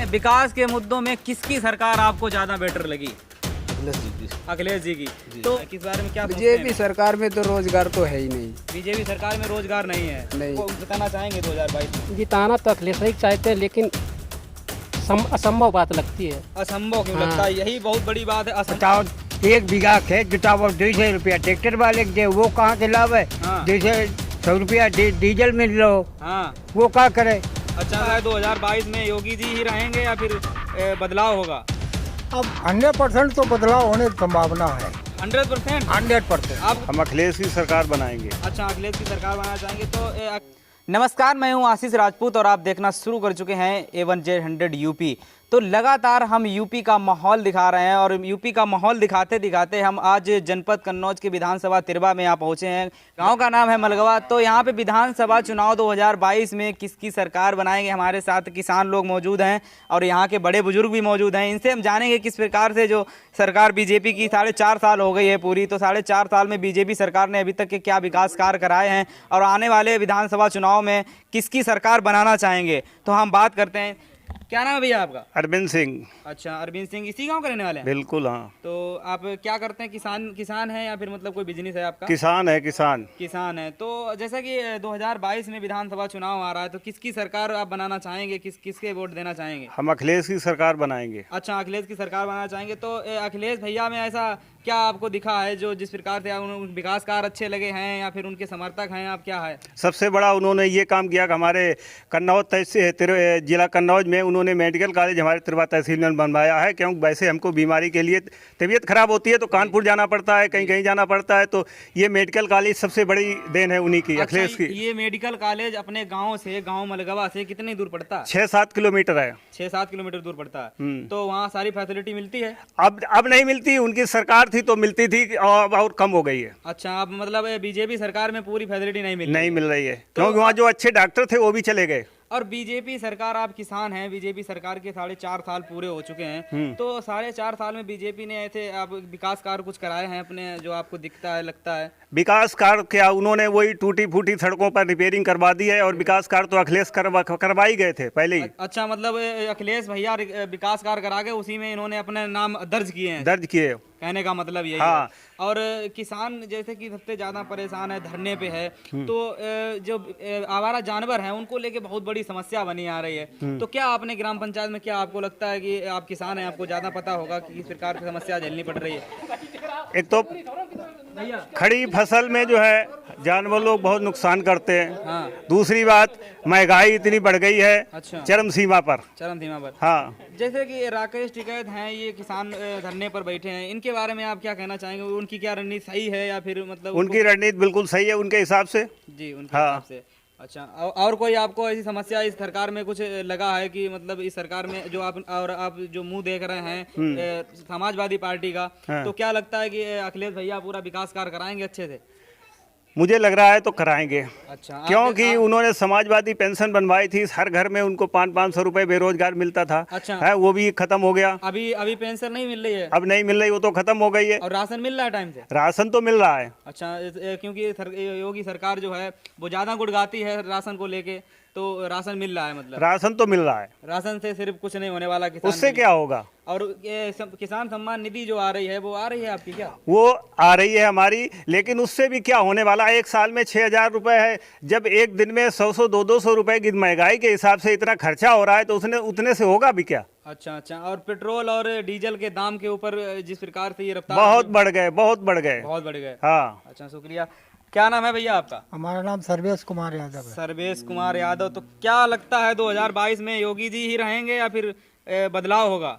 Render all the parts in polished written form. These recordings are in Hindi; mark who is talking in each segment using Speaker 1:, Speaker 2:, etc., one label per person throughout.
Speaker 1: विकास के मुद्दों में किसकी सरकार आपको ज्यादा बेटर लगी? अखिलेश जी की। तो इस बारे में क्या
Speaker 2: बीजेपी सरकार में तो रोजगार तो है ही नहीं।
Speaker 1: बीजेपी सरकार में रोजगार नहीं है,
Speaker 2: नहीं।
Speaker 1: वो बताना चाहेंगे 2022 में?
Speaker 3: जिताना तो अखिलेश ही चाहते हैं, लेकिन असंभव बात लगती है।
Speaker 1: असंभव क्यों लगता है? यही बहुत बड़ी बात है।
Speaker 4: बताओ, 1 बीघा खेत जुताओ 200 रुपया ट्रैक्टर वाले के दे, वो कहाँ से लाभ है?
Speaker 1: हाँ।
Speaker 4: 200 रुपया डीजल मिल रहा हो,
Speaker 1: हाँ,
Speaker 4: वो क्या करे?
Speaker 1: अच्छा है 2022 में योगी जी ही रहेंगे या फिर बदलाव होगा?
Speaker 5: अब 100% तो बदलाव होने की संभावना है।
Speaker 1: 100%?
Speaker 5: 100%।
Speaker 1: आप
Speaker 6: हम अखिलेश की सरकार बनाएंगे।
Speaker 1: अच्छा, अखिलेश की सरकार बनाना चाहेंगे तो नमस्कार, मैं हूं आशीष राजपूत और आप देखना शुरू कर चुके हैं A1Z100 यूपी। तो लगातार हम यूपी का माहौल दिखा रहे हैं और यूपी का माहौल दिखाते दिखाते हम आज जनपद कन्नौज के विधानसभा तिरवा में यहाँ पहुँचे हैं। गांव का नाम है मलगवा। तो यहाँ पे विधानसभा चुनाव 2022 में किसकी सरकार बनाएंगे, हमारे साथ किसान लोग मौजूद हैं और यहाँ के बड़े बुजुर्ग भी मौजूद हैं। इनसे हम जानेंगे किस प्रकार से जो सरकार बीजेपी की 4.5 साल हो गई है पूरी, तो 4.5 साल में बीजेपी सरकार ने अभी तक के क्या विकास कार्य कराए हैं और आने वाले विधानसभा चुनाव में किसकी सरकार बनाना चाहेंगे। तो हम बात करते हैं। क्या नाम है भैया आपका?
Speaker 6: अरविंद सिंह।
Speaker 1: अच्छा, अरविंद सिंह इसी गांव के रहने वाले हैं?
Speaker 6: बिल्कुल, हाँ।
Speaker 1: तो आप क्या करते हैं? किसान हैं या फिर मतलब कोई बिजनेस है आपका?
Speaker 6: किसान है, किसान
Speaker 1: है। तो जैसा कि 2022 में विधानसभा चुनाव आ रहा है, तो किसकी सरकार आप बनाना चाहेंगे? किसके वोट देना चाहेंगे?
Speaker 6: हम अखिलेश की सरकार बनाएंगे।
Speaker 1: अच्छा, अखिलेश की सरकार बनाना चाहेंगे। तो अखिलेश भैया में ऐसा क्या आपको दिखा है जो जिस प्रकार से विकास कार्य अच्छे लगे हैं या फिर उनके समर्थक हैं आप, क्या है?
Speaker 6: सबसे बड़ा उन्होंने ये काम किया कि हमारे कन्नौज जिला कन्नौज में उन्होंने मेडिकल कॉलेज हमारे तिरवा तहसील में बनवाया है। क्योंकि वैसे हमको बीमारी के लिए तबीयत खराब होती है तो कानपुर जाना पड़ता है, कहीं कहीं जाना पड़ता है, तो ये मेडिकल कॉलेज सबसे बड़ी देन है उन्हीं की, अखिलेश की।
Speaker 1: ये मेडिकल कॉलेज अपने गाँव मलगवा से कितनी दूर पड़ता है?
Speaker 6: 6-7 किलोमीटर है।
Speaker 1: 6-7 किलोमीटर दूर पड़ता है। तो वहाँ सारी फैसिलिटी मिलती है?
Speaker 6: अब नहीं मिलती। उनकी सरकार थी तो मिलती थी और कम हो गई है।
Speaker 1: अच्छा, अब मतलब बीजेपी सरकार में पूरी फैसिलिटी नहीं
Speaker 6: मिल रही है क्योंकि वहाँ जो अच्छे डॉक्टर थे वो भी चले गए।
Speaker 1: और बीजेपी सरकार, आप किसान हैं, बीजेपी सरकार के 4.5 साल पूरे हो चुके हैं, तो 4.5 साल में बीजेपी ने ऐसे आप विकास कार्य कुछ कराए हैं अपने जो आपको दिखता है, लगता है?
Speaker 6: विकास कार्य क्या, उन्होंने वही टूटी फूटी सड़कों पर रिपेयरिंग करवा दी है और विकास कार्य तो अखिलेश करवाई गए थे पहले ही।
Speaker 1: अच्छा, मतलब अखिलेश भैया विकास कार्य करा के उसी में इन्होंने अपने नाम दर्ज किए, कहने का मतलब यही
Speaker 6: हाँ।
Speaker 1: है। और किसान जैसे कि सबसे ज्यादा परेशान है, धरने पे है, तो जो आवारा जानवर हैं उनको लेके बहुत बड़ी समस्या बनी आ रही है। तो क्या आपने ग्राम पंचायत में, क्या आपको लगता है कि आप किसान हैं, आपको ज्यादा पता होगा कि किस प्रकार की समस्या झेलनी पड़ रही है?
Speaker 6: एक तो खड़ी फसल में जो है जानवर लोग बहुत नुकसान करते हैं।
Speaker 1: हाँ।
Speaker 6: दूसरी बात, महंगाई इतनी बढ़ गई है।
Speaker 1: अच्छा।
Speaker 6: चरम सीमा पर।
Speaker 1: हाँ। जैसे कि राकेश टिकैत हैं, ये किसान धरने पर बैठे हैं, इनके बारे में आप क्या कहना चाहेंगे? उनकी क्या रणनीति सही है या फिर मतलब?
Speaker 6: उनकी रणनीति बिल्कुल सही है उनके हिसाब से जी, उनके हिसाब से।
Speaker 1: अच्छा, और कोई आपको ऐसी समस्या इस सरकार में कुछ लगा है कि मतलब इस सरकार में जो आप जो मुंह देख रहे हैं समाजवादी पार्टी का, तो क्या लगता है कि अखिलेश भैया पूरा विकास कार्य कराएंगे अच्छे से?
Speaker 6: मुझे लग रहा है तो कराएंगे।
Speaker 1: अच्छा,
Speaker 6: क्योंकि उन्होंने समाजवादी पेंशन बनवाई थी, हर घर में उनको 500 रुपए बेरोजगार मिलता था।
Speaker 1: अच्छा।
Speaker 6: है, वो भी खत्म हो गया।
Speaker 1: अभी पेंशन नहीं मिल रही है?
Speaker 6: अब नहीं मिल रही, वो तो खत्म हो गई है।
Speaker 1: और राशन मिल रहा है टाइम से?
Speaker 6: राशन तो मिल रहा है।
Speaker 1: अच्छा, क्योंकि योगी सरकार जो है वो ज्यादा गुड़गाती है राशन को लेके, तो राशन मिल रहा है? मतलब राशन
Speaker 6: तो मिल रहा है।
Speaker 1: राशन से सिर्फ कुछ नहीं होने वाला किसान,
Speaker 6: उससे क्या होगा?
Speaker 1: और ये किसान सम्मान निधि जो आ रही है वो आ रही है आपकी क्या?
Speaker 6: वो आ रही है हमारी, लेकिन उससे भी क्या होने वाला है? एक साल में 6,000 रुपए है, जब एक दिन में 100-200 रुपए की महंगाई के हिसाब से इतना खर्चा हो रहा है तो उतने से होगा भी क्या?
Speaker 1: अच्छा, और पेट्रोल और डीजल के दाम के ऊपर जिस प्रकार से ये रफ्तार
Speaker 6: बहुत बढ़ गए। हाँ।
Speaker 1: अच्छा, शुक्रिया। क्या नाम है भैया आपका?
Speaker 5: हमारा नाम सर्वेश कुमार यादव है।
Speaker 1: सर्वेश कुमार यादव। तो क्या लगता है 2022 में योगी जी ही रहेंगे या फिर बदलाव होगा?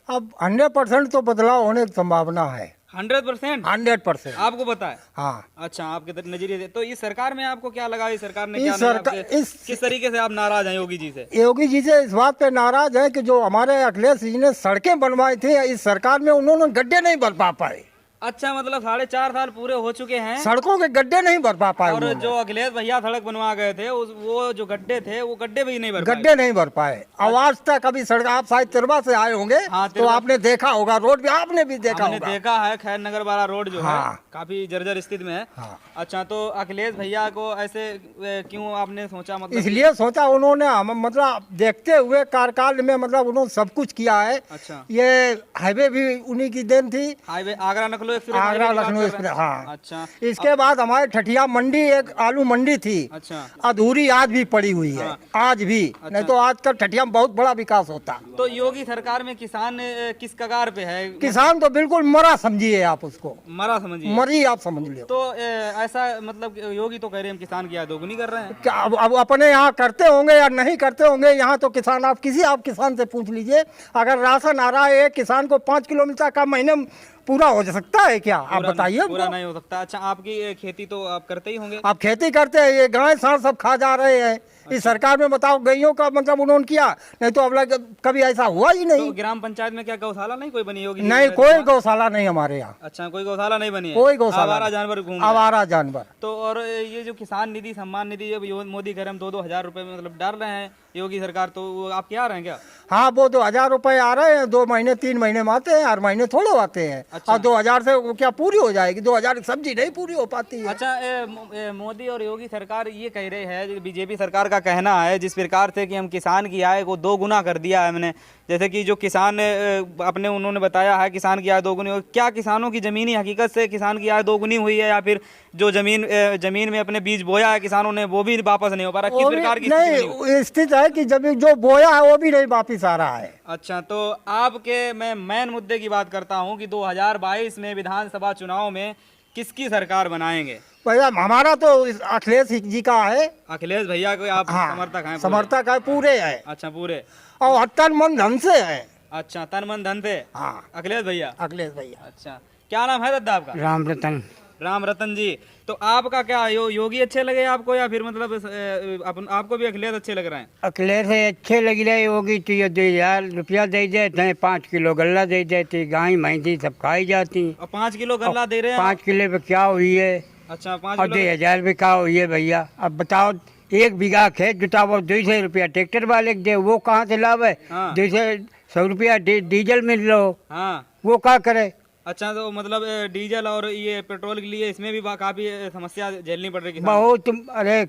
Speaker 5: अब 100% तो बदलाव होने की संभावना है।
Speaker 1: 100%?
Speaker 5: 100%
Speaker 1: आपको पता है?
Speaker 5: हाँ।
Speaker 1: अच्छा, आपके नजरिए से तो इस सरकार में आपको क्या लगा? इस सरकार ने किस तरीके से आप नाराज हैं योगी जी से?
Speaker 5: योगी जी से इस बात पे नाराज है कि जो हमारे अखिलेश जी ने सड़कें बनवाई थी, इस सरकार में उन्होंने गड्ढे नहीं बन पा पाए।
Speaker 1: अच्छा, मतलब 4.5 साल पूरे हो चुके हैं
Speaker 5: सड़कों के गड्ढे नहीं भर पाए
Speaker 1: और
Speaker 5: उन्होंने।
Speaker 1: जो अखिलेश भैया सड़क बनवा गए थे वो जो गड्ढे थे वो गड्ढे भी नहीं भर पाए।
Speaker 5: गड्ढे नहीं भर पाए। आवाज तक कभी सड़क, आप शायद तिरवा से आए होंगे
Speaker 1: हाँ,
Speaker 5: तो
Speaker 1: तिरवा।
Speaker 5: आपने देखा होगा, रोड भी आपने भी देखा
Speaker 1: हमने
Speaker 5: होगा।
Speaker 1: देखा है, खैर नगर वाला रोड जो है
Speaker 5: हाँ।
Speaker 1: काफी जर्जर स्थिति में है।
Speaker 5: हाँ।
Speaker 1: अच्छा, तो अखिलेश भैया को ऐसे क्यों आपने सोचा, मतलब
Speaker 5: इसलिए सोचा उन्होंने, हम मतलब देखते हुए कार्यकाल में मतलब उन्होंने सब कुछ किया है।
Speaker 1: अच्छा,
Speaker 5: ये हाईवे भी उन्हीं की देन थी,
Speaker 1: highway Agra Lucknow express
Speaker 5: Agra
Speaker 1: highway की बात
Speaker 5: लखनऊ
Speaker 1: कर
Speaker 5: एक्सप्रेस।
Speaker 1: रहे हैं?
Speaker 5: हाँ,
Speaker 1: अच्छा
Speaker 5: इसके बाद हमारे ठठिया मंडी एक आलू मंडी थी,
Speaker 1: अच्छा,
Speaker 5: अधूरी आज भी पड़ी हुई है। आज भी नहीं तो आज का ठठिया में बहुत बड़ा विकास होता।
Speaker 1: तो योगी सरकार में किसान किस कगार पे है?
Speaker 5: किसान तो बिल्कुल मरा समझिए आप उसको,
Speaker 1: मरा समझिए।
Speaker 5: मरी आप समझ लो।
Speaker 1: तो ऐसा मतलब योगी तो कह रहे हैं हम किसान की आय दोगुनी कर रहे हैं।
Speaker 5: क्या अब अपने यहाँ करते होंगे या नहीं करते होंगे, यहाँ तो किसान, आप किसान से पूछ लीजिए, अगर राशन आ रहा है एक किसान को 5 किलो मिलता है, का महीने में पूरा हो सकता है क्या? आप बताइए
Speaker 1: पूरा
Speaker 5: हमको।
Speaker 1: नहीं हो सकता। अच्छा, आपकी खेती तो आप करते ही होंगे।
Speaker 5: आप खेती करते हैं, ये गाय सांड सब खा जा रहे हैं। इस सरकार में बताओ गैयों का मतलब उन्होंने किया, नहीं तो अब कभी ऐसा हुआ ही
Speaker 1: तो
Speaker 5: नहीं।
Speaker 1: ग्राम पंचायत में क्या गौशाला नहीं कोई बनी होगी?
Speaker 5: नहीं, कोई गौशाला नहीं हमारे यहाँ,
Speaker 1: अच्छा, कोई गौशाला नहीं बनी है।
Speaker 5: कोई गौशाला
Speaker 1: आवारा
Speaker 5: नहीं।
Speaker 1: जानवर घूम रहे हैं।
Speaker 5: आवारा जानवर।
Speaker 1: तो और ये जो किसान निधि, सम्मान निधि, अब मोदी कह रहे हम 2-2 हजार रुपए में मतलब डाल रहे हैं योगी सरकार, तो वो आप क्या आ रहे हैं क्या?
Speaker 5: हाँ, वो 2,000 रुपए आ रहे हैं, 2 महीने 3 महीने में आते हैं, हर महीने थोड़े आते हैं।
Speaker 1: अच्छा।
Speaker 5: और 2,000 से वो क्या पूरी हो जाएगी? 2,000 की सब्जी नहीं पूरी हो पाती है।
Speaker 1: अच्छा, मोदी और योगी सरकार ये कह रहे हैं, बीजेपी सरकार का कहना है जिस प्रकार से कि हम किसान की आय को 2 गुना कर दिया है हमने, जैसे कि जो किसान अपने उन्होंने बताया है किसान की आय 2 गुनी। क्या किसानों की जमीनी हकीकत से किसान की आय 2 गुनी हुई है, या फिर जो जमीन में अपने बीज बोया है किसानों ने वो भी वापस नहीं हो पा रहा? किस प्रकार की स्थिति बनी हुई?
Speaker 5: नहीं, स्थिति है कि जब जो बोया है वो भी नहीं वापिस आ रहा है।
Speaker 1: अच्छा, तो आपके मैं मेन मुद्दे की बात करता हूं कि 2022 में विधानसभा चुनाव में किसकी सरकार बनाएंगे?
Speaker 5: भैया हमारा तो अखिलेश जी का है।
Speaker 1: अखिलेश भैया को आप
Speaker 5: हाँ,
Speaker 1: समर्थक हैं? पूरे?
Speaker 5: समर्थक है, पूरे है।
Speaker 1: अच्छा, पूरे।
Speaker 5: और तन मन धन से है।
Speaker 1: अच्छा, तन मन धन से।
Speaker 5: हाँ,
Speaker 1: अखिलेश भैया।
Speaker 5: अखिलेश भैया।
Speaker 1: अच्छा, क्या नाम है दादा आपका?
Speaker 4: राम रतन।
Speaker 1: राम रतन जी। तो आपका क्या योगी अच्छे लगे आपको, या फिर मतलब आपको भी अखिलेश अच्छे लग रहे हैं?
Speaker 4: अखिलेश अच्छे लग रहे होगी तो ये 2,000 रुपया दे देते, 5 किलो गल्ला दे देते, गाय भैंसी सब खाई जाती।
Speaker 1: और 5 किलो गल्ला दे रहे हैं?
Speaker 4: 5 किलो पे क्या हुई है?
Speaker 1: अच्छा, 5
Speaker 4: और
Speaker 1: किलो।
Speaker 4: 2,000 भी क्या हुई है भैया? अब बताओ, 1 बीघा खेत जुटाओ, 200 रुपया ट्रैक्टर वाले के दे, वो कहाँ से लाभ है?
Speaker 1: हाँ।
Speaker 4: 200 रुपया डीजल मिल लो,
Speaker 1: हाँ।
Speaker 4: वो क्या करे?
Speaker 1: अच्छा, तो मतलब डीजल और ये पेट्रोल के लिए इसमें भी काफी समस्या झेलनी पड़ रही है।
Speaker 4: बहुत, अरे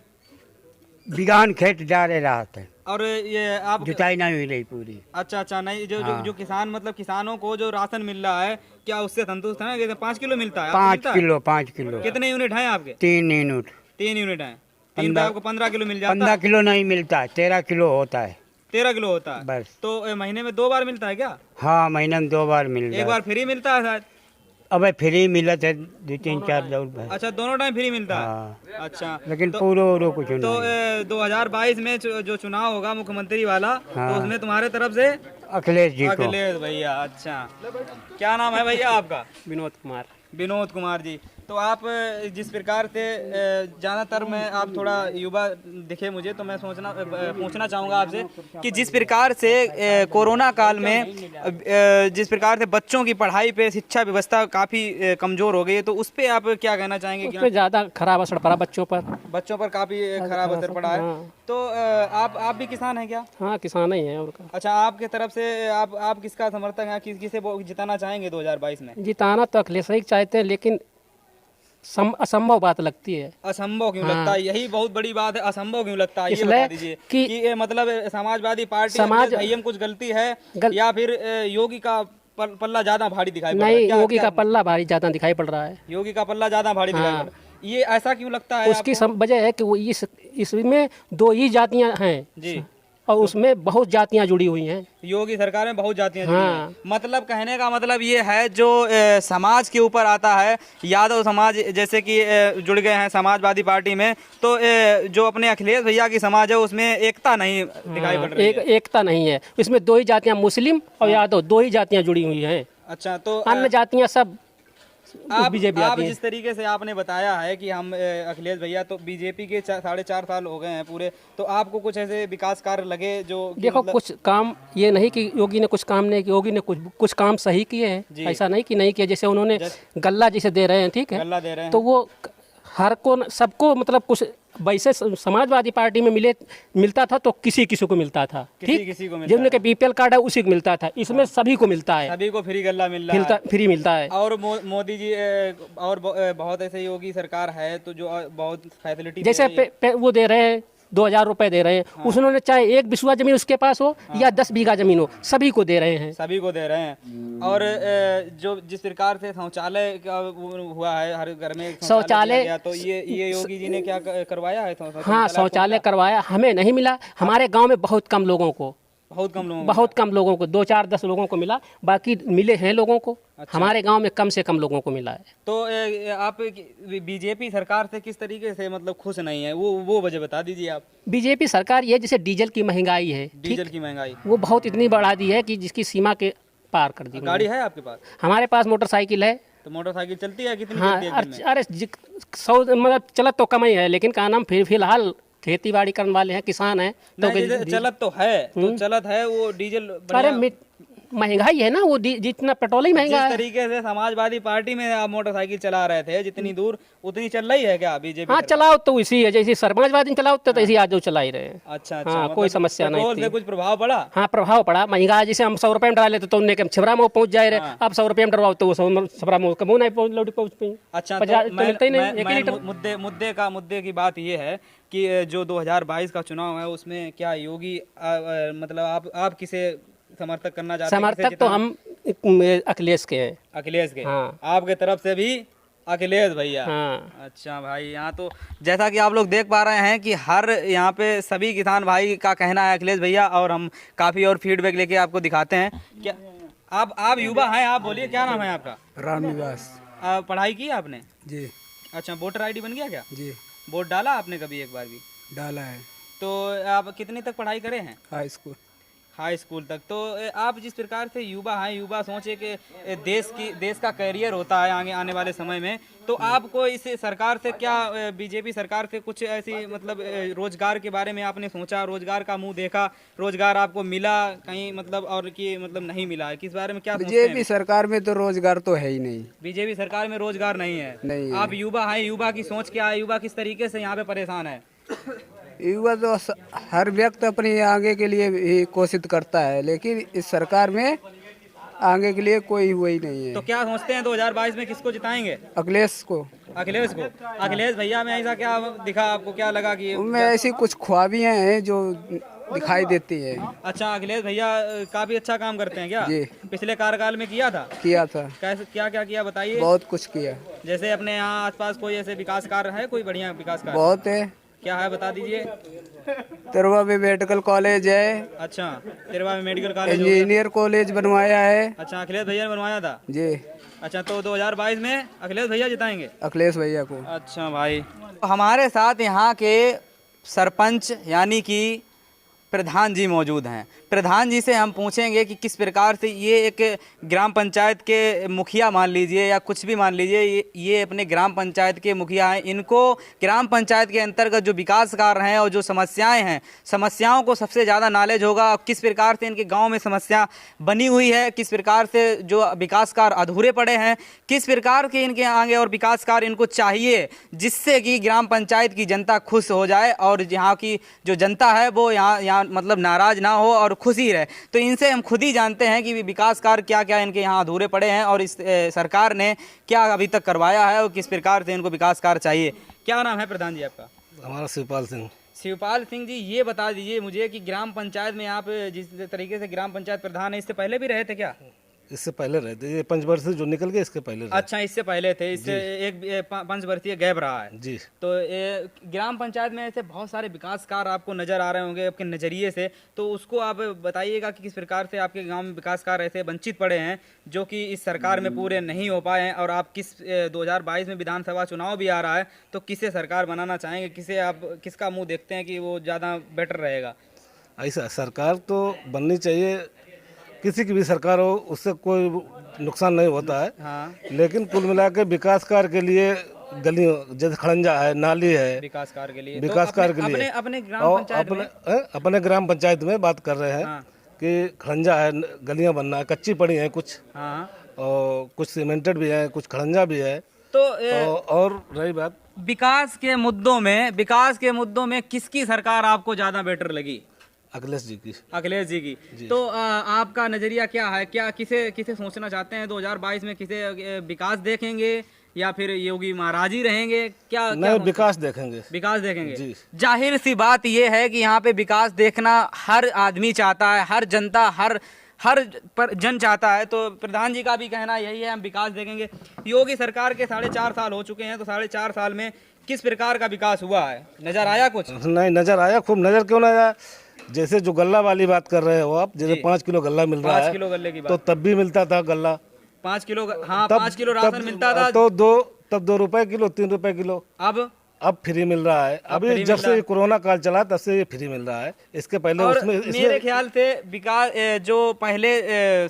Speaker 4: बिगान खेत जा रहे रात है,
Speaker 1: और ये आप
Speaker 4: जुताई नहीं हुई रही पूरी।
Speaker 1: अच्छा, नहीं, जो
Speaker 4: हाँ।
Speaker 1: जो किसान मतलब किसानों को जो राशन मिल रहा है, क्या उससे संतुष्ट है? कहते 5 किलो मिलता है? आपको
Speaker 4: 5
Speaker 1: मिलता है?
Speaker 4: Kilo 5 kilo.
Speaker 1: कितने यूनिट हैं आपके?
Speaker 4: 3 यूनिट।
Speaker 1: 3 यूनिट हैं। 3 पे आपको 15 किलो मिल जाता
Speaker 4: 15
Speaker 1: है?
Speaker 4: किलो नहीं मिलता, 13 किलो होता है
Speaker 1: 13 किलो होता है
Speaker 4: बस।
Speaker 1: तो महीने में 2 बार मिलता है क्या?
Speaker 4: हाँ, महीने में 2 बार मिल
Speaker 1: एक
Speaker 4: जाता।
Speaker 1: बार फ्री मिलता है शायद?
Speaker 4: अबे फ्री मिलत है 2-3-4 दौड़।
Speaker 1: अच्छा, दोनों टाइम फ्री मिलता है?
Speaker 4: हाँ।
Speaker 1: अच्छा,
Speaker 4: लेकिन
Speaker 1: तो,
Speaker 4: पूरा कुछ
Speaker 1: तो
Speaker 4: नहीं।
Speaker 1: 2022 में जो चुनाव होगा मुख्यमंत्री वाला,
Speaker 4: हाँ।
Speaker 1: तो उसमें तुम्हारे तरफ से
Speaker 4: अखिलेश जी को।
Speaker 1: अखिलेश भैया। अच्छा, क्या नाम है भैया आपका?
Speaker 3: विनोद कुमार।
Speaker 1: विनोद कुमार जी। तो आप जिस प्रकार से ज़्यादातर मैं आप थोड़ा युवा दिखे मुझे, तो मैं पूछना चाहूँगा आपसे कि जिस प्रकार से कोरोना काल में जिस प्रकार से बच्चों की पढ़ाई पे शिक्षा व्यवस्था काफ़ी कमज़ोर हो गई है, तो उस पर आप क्या कहना चाहेंगे?
Speaker 3: उस पर ज़्यादा खराब असर पड़ा बच्चों पर
Speaker 1: काफ़ी खराब असर पड़ा है।
Speaker 3: हाँ।
Speaker 1: तो आप भी किसान हैं क्या?
Speaker 3: हाँ, किसान ही है और का।
Speaker 1: अच्छा, आपके तरफ से आप किसका समर्थक हैं? किसे जिताना चाहेंगे 2022 में?
Speaker 3: जिताना तो अखिलेश ही चाहते हैं, लेकिन असंभव बात लगती है।
Speaker 1: असंभव क्यों
Speaker 3: हाँ।
Speaker 1: लगता है? यही बहुत बड़ी बात है, असंभव क्यों लगता है? ये
Speaker 3: इसलिए
Speaker 1: बता दीजिए कि ये मतलब समाजवादी पार्टी में कुछ गलती है, या फिर योगी का पल्ला ज्यादा भारी दिखाई पड़ रहा है?
Speaker 3: नहीं, योगी का पल्ला भारी ज्यादा दिखाई पड़ रहा है।
Speaker 1: योगी का पल्ला ज्यादा भारी दिखाई पड़ रहा है, ये ऐसा क्यों लगता है?
Speaker 3: उसकी वजह है कि वो इसमें 2 ही जातियां हैं
Speaker 1: जी,
Speaker 3: और उसमें बहुत जातियां जुड़ी हुई हैं।
Speaker 1: योगी सरकार में बहुत जातियां जुड़ी
Speaker 3: हाँ।
Speaker 1: हैं। मतलब कहने का मतलब ये है, जो समाज के ऊपर आता है, यादव समाज जैसे कि जुड़ गए हैं समाजवादी पार्टी में, तो जो अपने अखिलेश भैया की समाज है उसमें एकता नहीं दिखाई पड़ रही है।
Speaker 3: एकता नहीं है, इसमें 2 ही जातियां, मुस्लिम और यादव, 2 ही जातियां जुड़ी हुई हैं।
Speaker 1: अच्छा, तो
Speaker 3: अन्य जातियां सब बीजेपी
Speaker 1: आप
Speaker 3: आती है।
Speaker 1: जिस तरीके से आपने बताया है कि हम अखिलेश भैया तो बीजेपी के 4.5 साल हो गए हैं पूरे, तो आपको कुछ ऐसे विकास कार्य लगे जो कि
Speaker 3: देखो
Speaker 1: मतलब-
Speaker 3: कुछ काम ये नहीं कि योगी ने कुछ काम नहीं किया, योगी ने कुछ काम सही किए
Speaker 1: जी।
Speaker 3: हैं, ऐसा नहीं कि नहीं किया। जैसे उन्होंने गल्ला जैसे दे रहे हैं, ठीक है,
Speaker 1: गल्ला दे रहे हैं,
Speaker 3: तो वो हर को सबको मतलब कुछ वैसे समाजवादी पार्टी में मिलता था तो किसी किसी को मिलता था, ठीक,
Speaker 1: किसी को मिलता
Speaker 3: जिनके बीपीएल कार्ड है उसी को मिलता था, इसमें सभी को मिलता है,
Speaker 1: सभी को फ्री गल्ला मिल रहा है।
Speaker 3: फ्री मिलता है।
Speaker 1: और मोदी जी और बहुत ऐसे योगी सरकार है तो जो बहुत फैसिलिटी
Speaker 3: जैसे वो दे रहे हैं 2,000 रुपए दे रहे हैं, उसने चाहे 1 बिस्वा जमीन उसके पास हो या 10 बीघा जमीन हो, सभी को दे रहे हैं।
Speaker 1: सभी को दे रहे हैं। और जो जिस प्रकार से शौचालय का वो हुआ है, हर घर में एक
Speaker 3: शौचालय
Speaker 1: दिया गया, तो ये योगी जी ने क्या करवाया है?
Speaker 3: हाँ, शौचालय करवाया, हमें नहीं मिला, हमारे गांव में बहुत कम लोगों को,
Speaker 1: बहुत कम लोगों को।
Speaker 3: बहुत कम लोगों को 2, 4, 10 लोगों को मिला, बाकी मिले हैं लोगों को। हमारे गांव में कम से कम लोगों को मिला है।
Speaker 1: तो आप बीजेपी सरकार से किस तरीके से मतलब खुश नहीं है, वो वजह बता दीजिए आप।
Speaker 3: बीजेपी सरकार ये जैसे डीजल की महंगाई है,
Speaker 1: डीजल की महंगाई,
Speaker 3: वो बहुत इतनी बढ़ा दी है कि जिसकी सीमा के पार कर दी।
Speaker 1: गाड़ी है आपके पास?
Speaker 3: हमारे पास मोटरसाइकिल है।
Speaker 1: तो मोटरसाइकिल चलती है? कितनी
Speaker 3: हाँ,
Speaker 1: चलती है दिन में?
Speaker 3: अरे 100 मतलब चलत तो कम ही है, लेकिन का नाम फिलहाल खेती बाड़ी करने वाले हैं, किसान हैं, तो
Speaker 1: नहीं, चलत तो है, तो चलत है वो डीजल
Speaker 3: अरे महंगाई है ना, वो जितना पेट्रोल ही महंगा
Speaker 1: जिस
Speaker 3: है।
Speaker 1: तरीके से समाजवादी पार्टी में आप मोटरसाइकिल चला रहे थे जितनी दूर, उतनी चल रही है क्या बीजेपी?
Speaker 3: हाँ, चलाओ तो इसी है, जैसे समाजवादी चलाओ तो इसी आज चला ही रहे हैं।
Speaker 1: अच्छा,
Speaker 3: हाँ,
Speaker 1: मतलब
Speaker 3: कोई समस्या नहीं
Speaker 1: पेट्रोल
Speaker 3: थी।
Speaker 1: से कुछ प्रभाव पड़ा?
Speaker 3: हाँ, प्रभाव पड़ा, महंगा जैसे हम 100 रुपये में डाले तो उनके छिबरा में पहुंच जाए रहे, अब 100 रुपये में डरवाओ तो वो छिबरा में कमो नहीं पहुंच पाई।
Speaker 1: अच्छा,
Speaker 3: 50
Speaker 1: तो
Speaker 3: तो मिलता ही नहीं, 1
Speaker 1: मैं
Speaker 3: लीटर।
Speaker 1: मुद्दे की बात ये है कि जो 2022 का चुनाव है उसमें क्या योगी मतलब आप किसे समर्थक करना चाहते हैं?
Speaker 3: समर्थक तो हम अखिलेश के हैं।
Speaker 1: अखिलेश के?
Speaker 3: हाँ।
Speaker 1: आपके तरफ से भी अखिलेश भैया?
Speaker 3: हाँ।
Speaker 1: अच्छा भाई, यहाँ तो जैसा कि आप लोग देख पा रहे हैं कि हर यहाँ पे सभी किसान भाई का कहना है अखिलेश भैया, और हम काफ़ी और फीडबैक लेके आपको दिखाते हैं। क्या आप युवा हैं? आप बोलिए, क्या नाम है आपका?
Speaker 2: रामनिवास
Speaker 1: पढ़ाई की आपने?
Speaker 2: जी।
Speaker 1: अच्छा, वोटर आईडी बन गया क्या?
Speaker 2: जी,
Speaker 1: वोट डाला आपने कभी एक बार भी?
Speaker 2: डाला है।
Speaker 1: तो आप कितने तक पढ़ाई करे हैं? हाई स्कूल तक। तो आप जिस प्रकार से युवा हैं, युवा सोचे कि देश का करियर होता है आगे आने वाले समय में, तो आपको इस सरकार से क्या, बीजेपी सरकार से कुछ ऐसी मतलब रोजगार के बारे में आपने सोचा, रोजगार का मुंह देखा, रोजगार आपको मिला कहीं मतलब, और कि मतलब नहीं मिला है, किस बारे में क्या सोचते हैं?
Speaker 2: बीजेपी सरकार में तो रोजगार तो है ही नहीं।
Speaker 1: बीजेपी सरकार में रोजगार नहीं है?
Speaker 2: नहीं है।
Speaker 1: आप युवा हैं, युवा की सोच क्या है, युवा किस तरीके से यहाँ पे परेशान है?
Speaker 2: युवा तो हर व्यक्ति अपने आगे के लिए ही कोशिश करता है, लेकिन इस सरकार में आगे के लिए कोई हुआ ही नहीं है।
Speaker 1: तो क्या सोचते हैं 2022 में किसको जिताएंगे?
Speaker 2: अखिलेश को।
Speaker 1: अखिलेश को? अखिलेश भैया में ऐसा क्या दिखा आपको, क्या लगा कि
Speaker 2: उनमें ऐसी कुछ ख्वाबियां हैं जो दिखाई देती है।
Speaker 1: अच्छा, अखिलेश भैया काफी अच्छा काम करते हैं क्या?
Speaker 2: जी।
Speaker 1: पिछले कार्यकाल में किया था?
Speaker 2: किया था,
Speaker 1: कैसे, क्या क्या किया बताइए?
Speaker 2: बहुत कुछ किया।
Speaker 1: जैसे अपने यहाँ आसपास कोई ऐसे विकास कार्य है, कोई बढ़िया विकास कार्य?
Speaker 2: बहुत है।
Speaker 1: क्या है बता दीजिए।
Speaker 2: तिरवा में मेडिकल कॉलेज है।
Speaker 1: अच्छा, तिरवा में मेडिकल कॉलेज हो गया।
Speaker 2: इंजीनियर कॉलेज बनवाया है।
Speaker 1: अच्छा, अखिलेश भैया ने बनवाया था?
Speaker 2: जी।
Speaker 1: अच्छा, तो 2022 में अखिलेश भैया जिताएंगे?
Speaker 2: अखिलेश भैया को।
Speaker 1: अच्छा भाई, हमारे साथ यहाँ के सरपंच यानी कि प्रधान जी मौजूद हैं। प्रधान जी से हम पूछेंगे कि किस प्रकार से ये एक ग्राम पंचायत के मुखिया मान लीजिए या कुछ भी मान लीजिए, ये अपने ग्राम पंचायत के मुखिया हैं। इनको ग्राम पंचायत के अंतर्गत जो विकास कार्य हैं और जो समस्याएं हैं, समस्याओं को सबसे ज़्यादा नॉलेज होगा। किस प्रकार से इनके गांव में समस्या बनी हुई है, किस प्रकार से जो विकास कार्य अधूरे पड़े हैं, किस प्रकार के इनके आगे और विकास कार्य इनको चाहिए जिससे कि ग्राम पंचायत की जनता खुश हो जाए और यहाँ की जो जनता है वो यहाँ मतलब नाराज़ ना हो और खुशी रहे। तो इनसे हम खुद ही जानते हैं कि विकास कार्य क्या क्या इनके यहाँ अधूरे पड़े हैं और इस सरकार ने क्या अभी तक करवाया है और किस प्रकार से इनको विकास कार्य चाहिए। क्या नाम है प्रधान जी आपका?
Speaker 7: हमारा शिवपाल सिंह।
Speaker 1: शिवपाल सिंह जी, ये बता दीजिए मुझे कि ग्राम पंचायत में आप जिस तरीके से ग्राम पंचायत प्रधान है, इससे पहले भी रहे थे क्या?
Speaker 7: इससे पहले रहते, ये 5 वर्ष से जो निकल गए इसके पहले रहे।
Speaker 1: अच्छा, इससे पहले थे, इससे एक 5 वर्षीय गैप रहा है
Speaker 7: जी।
Speaker 1: तो ग्राम पंचायत में ऐसे बहुत सारे विकास कार्य आपको नजर आ रहे होंगे आपके नज़रिए से, तो उसको आप बताइएगा कि किस प्रकार से आपके गांव में विकास कार्य ऐसे वंचित पड़े हैं जो कि इस सरकार में पूरे नहीं हो पाए हैं, और आप किस 2022 में विधानसभा चुनाव भी आ रहा है, तो किसे सरकार बनाना चाहेंगे, किसे आप किसका मुँह देखते हैं कि वो ज़्यादा बेटर रहेगा?
Speaker 7: ऐसा सरकार तो बननी चाहिए किसी की भी सरकार हो उससे कोई नुकसान नहीं होता है।
Speaker 1: हाँ,
Speaker 7: लेकिन कुल मिला के विकास कार्य के लिए गलियों जैसे खड़ंजा है, नाली है,
Speaker 1: विकास कार्य के लिए
Speaker 7: विकास कार्य के लिए
Speaker 1: अपने अपने ग्राम
Speaker 7: और
Speaker 1: पंचायत में
Speaker 7: अपने ग्राम पंचायत में बात कर रहे हैं
Speaker 1: हाँ।
Speaker 7: कि खड़ंजा है, गलियां बनना है, कच्ची पड़ी हैं कुछ,
Speaker 1: हाँ,
Speaker 7: और कुछ सीमेंटेड भी है, कुछ खड़ंजा भी है।
Speaker 1: तो
Speaker 7: और रही बात
Speaker 1: विकास के मुद्दों में किसकी सरकार आपको ज्यादा बेटर लगी?
Speaker 7: अखिलेश जी की।
Speaker 1: अखिलेश जी की। तो आपका नजरिया क्या है? क्या किसे सोचना चाहते हैं 2022 में? किसे विकास देखेंगे या फिर योगी महाराज ही रहेंगे? क्या
Speaker 7: नहीं, विकास देखेंगे।
Speaker 1: विकास देखेंगे
Speaker 7: जी।
Speaker 1: जाहिर सी बात यह है कि यहाँ पे विकास देखना हर आदमी चाहता है, हर जनता, हर जन चाहता है। तो प्रधान जी का भी कहना यही है, हम विकास देखेंगे। योगी सरकार के 4.5 साल हो चुके हैं, तो 4.5 साल में किस प्रकार का विकास हुआ है? नजर आया कुछ?
Speaker 7: नहीं नजर आया, खूब नजर क्यों ना आया। जैसे जो गल्ला वाली बात कर रहे हो आप, जैसे 5 किलो गल्ला मिल रहा
Speaker 1: 5
Speaker 7: है,
Speaker 1: किलो गल्ले की
Speaker 7: तो
Speaker 1: बात।
Speaker 7: तब भी मिलता था गल्ला।
Speaker 1: 5 किलो, हाँ 5 किलो राशन मिलता था।
Speaker 7: तो तब 2 रुपए किलो, 3 रुपए किलो। अब फ्री मिल रहा है। अभी जब से कोरोना काल चला तब से ये फ्री मिल रहा है। इसके पहले
Speaker 1: और
Speaker 7: उसमें
Speaker 1: मेरे ख्याल से विकास जो पहले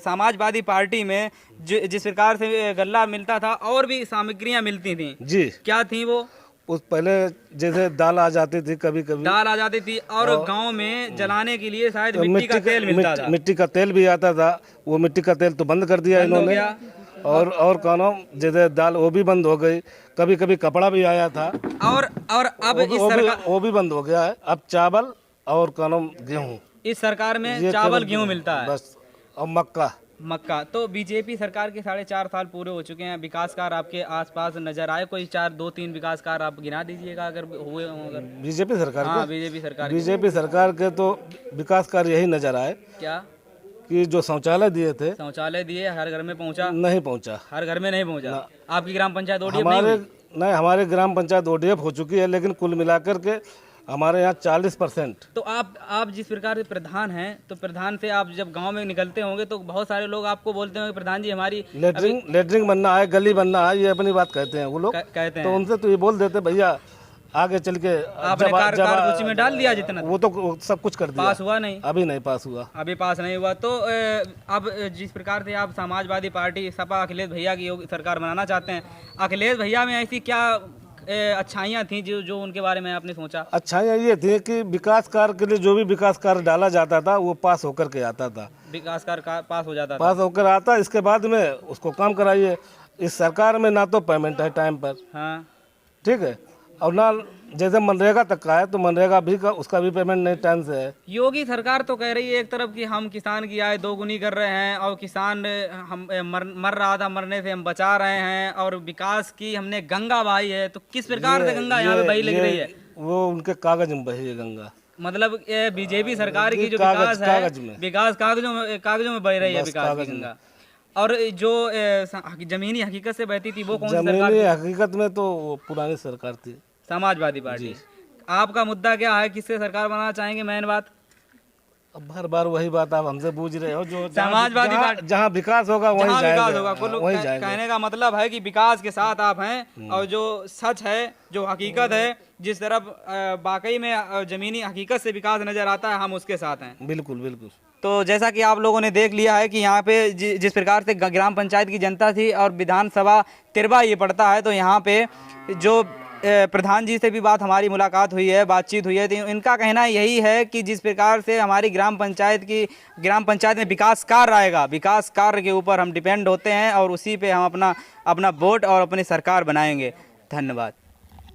Speaker 1: समाजवादी पार्टी में जिस प्रकार से गल्ला मिलता था और भी सामग्रियां मिलती थी
Speaker 7: जी,
Speaker 1: क्या थी वो?
Speaker 7: उस पहले जैसे दाल आ जाती थी, कभी कभी
Speaker 1: दाल आ जाती थी, और गांव में जलाने के लिए शायद मिट्टी का तेल मिलता था।
Speaker 7: मिट्टी का तेल भी आता था। वो मिट्टी का तेल तो बंद कर दिया इन्होंने। और कौनो जैसे दाल वो भी बंद हो गई। कभी कभी कपड़ा भी आया था,
Speaker 1: और अब इस सरकार,
Speaker 7: वो भी बंद हो गया है। अब चावल और कौनो गेहूँ,
Speaker 1: इस सरकार में
Speaker 7: ये
Speaker 1: चावल
Speaker 7: केवल
Speaker 1: गेहूं मिलता है
Speaker 7: बस, और मक्का।
Speaker 1: तो बीजेपी सरकार के 4.5 साल पूरे हो चुके हैं। विकास कार्य आपके आसपास नजर आए? कोई 2-3 विकास कार्य आप गिना दीजिएगा अगर हुए हों। अगर
Speaker 7: बीजेपी सरकार
Speaker 1: हाँ,
Speaker 7: के
Speaker 1: बीजेपी सरकार
Speaker 7: के तो विकास कार्य यही नजर आए
Speaker 1: क्या
Speaker 7: कि जो शौचालय दिए थे,
Speaker 1: शौचालय दिए, हर घर में पहुंचा?
Speaker 7: नहीं पहुंचा।
Speaker 1: हर घर में नहीं पहुंचा। आपकी ग्राम पंचायत ODF नहीं हुई?
Speaker 7: हमारे ग्राम पंचायत ODF हो चुकी है, लेकिन कुल मिलाकर के हमारे यहाँ 40%।
Speaker 1: तो आप जिस प्रकार से प्रधान हैं, तो प्रधान से आप जब गांव में निकलते होंगे तो बहुत सारे लोग आपको बोलते होंगे प्रधान जी हमारी
Speaker 7: लेटरिंग बनना है, गली बनना है, ये अपनी बात कहते हैं वो लोग।
Speaker 1: कहते हैं
Speaker 7: तो उनसे तो ये बोल देते भैया आगे चल के
Speaker 1: आपने कार्यसूची में डाल दिया जितना?
Speaker 7: वो तो सब कुछ कर दिया।
Speaker 1: पास हुआ नहीं?
Speaker 7: अभी नहीं पास हुआ।
Speaker 1: अभी पास नहीं हुआ। तो अब जिस प्रकार से आप समाजवादी पार्टी सपा अखिलेश भैया की सरकार बनाना चाहते हैं, अखिलेश भैया में ऐसी क्या अच्छाइयाँ थी जो उनके बारे में आपने सोचा?
Speaker 7: अच्छाइयाँ ये थी कि विकास कार्य के लिए जो भी विकास कार्य डाला जाता था वो पास होकर के आता था।
Speaker 1: विकास कार्य पास हो जाता था?
Speaker 7: पास होकर आता, इसके बाद में उसको काम कराइए। इस सरकार में ना तो पेमेंट है टाइम पर,
Speaker 1: हाँ,
Speaker 7: ठीक है, और ना जैसे मनरेगा तक का है तो मनरेगा भी का उसका भी पेमेंट नहीं टाइम से है।
Speaker 1: योगी सरकार तो कह रही है एक तरफ कि हम किसान की आय दोगुनी कर रहे हैं और किसान हम मर रहा था, मरने से हम बचा रहे हैं, और विकास की हमने गंगा बहाई है। तो किस प्रकार से गंगा यहाँ पे बही लग रही है?
Speaker 7: वो उनके कागज में बही है गंगा।
Speaker 1: मतलब बीजेपी सरकार की जो
Speaker 7: कागज
Speaker 1: विकास है, विकास कागजों में बह रही है विकास की गंगा। और जो जमीनी हकीकत से बहती थी वो कौन सी सरकार?
Speaker 7: जमीनी हकीकत में तो वो पुरानी सरकार थी,
Speaker 1: समाजवादी पार्टी। आपका मुद्दा क्या है? किससे सरकार बनाना चाहेंगे? मेन बात
Speaker 7: अब हर बार वही बात आप हमसे पूछ रहे हो। जो
Speaker 1: समाजवादी पार्टी
Speaker 7: जहाँ विकास होगा वहीं
Speaker 1: विकास होगा।
Speaker 7: वहीं जाएंगे।
Speaker 1: कहने का मतलब है कि विकास के साथ आप हैं, और जो सच है, जो हकीकत है, जिस तरफ वाकई में जमीनी हकीकत से विकास नजर आता है, हम उसके साथ हैं।
Speaker 7: बिल्कुल बिल्कुल।
Speaker 1: तो जैसा कि आप लोगों ने देख लिया है कि यहाँ पे जिस प्रकार से ग्राम पंचायत की जनता थी और विधानसभा तिरवा ये पड़ता है, तो यहाँ पे जो प्रधान जी से भी मुलाकात हुई है, बातचीत हुई है, तो इनका कहना यही है कि जिस प्रकार से हमारी ग्राम पंचायत में विकास कार्य आएगा, विकास कार्य के ऊपर हम डिपेंड होते हैं और उसी पे हम अपना वोट और अपनी सरकार बनाएंगे। धन्यवाद।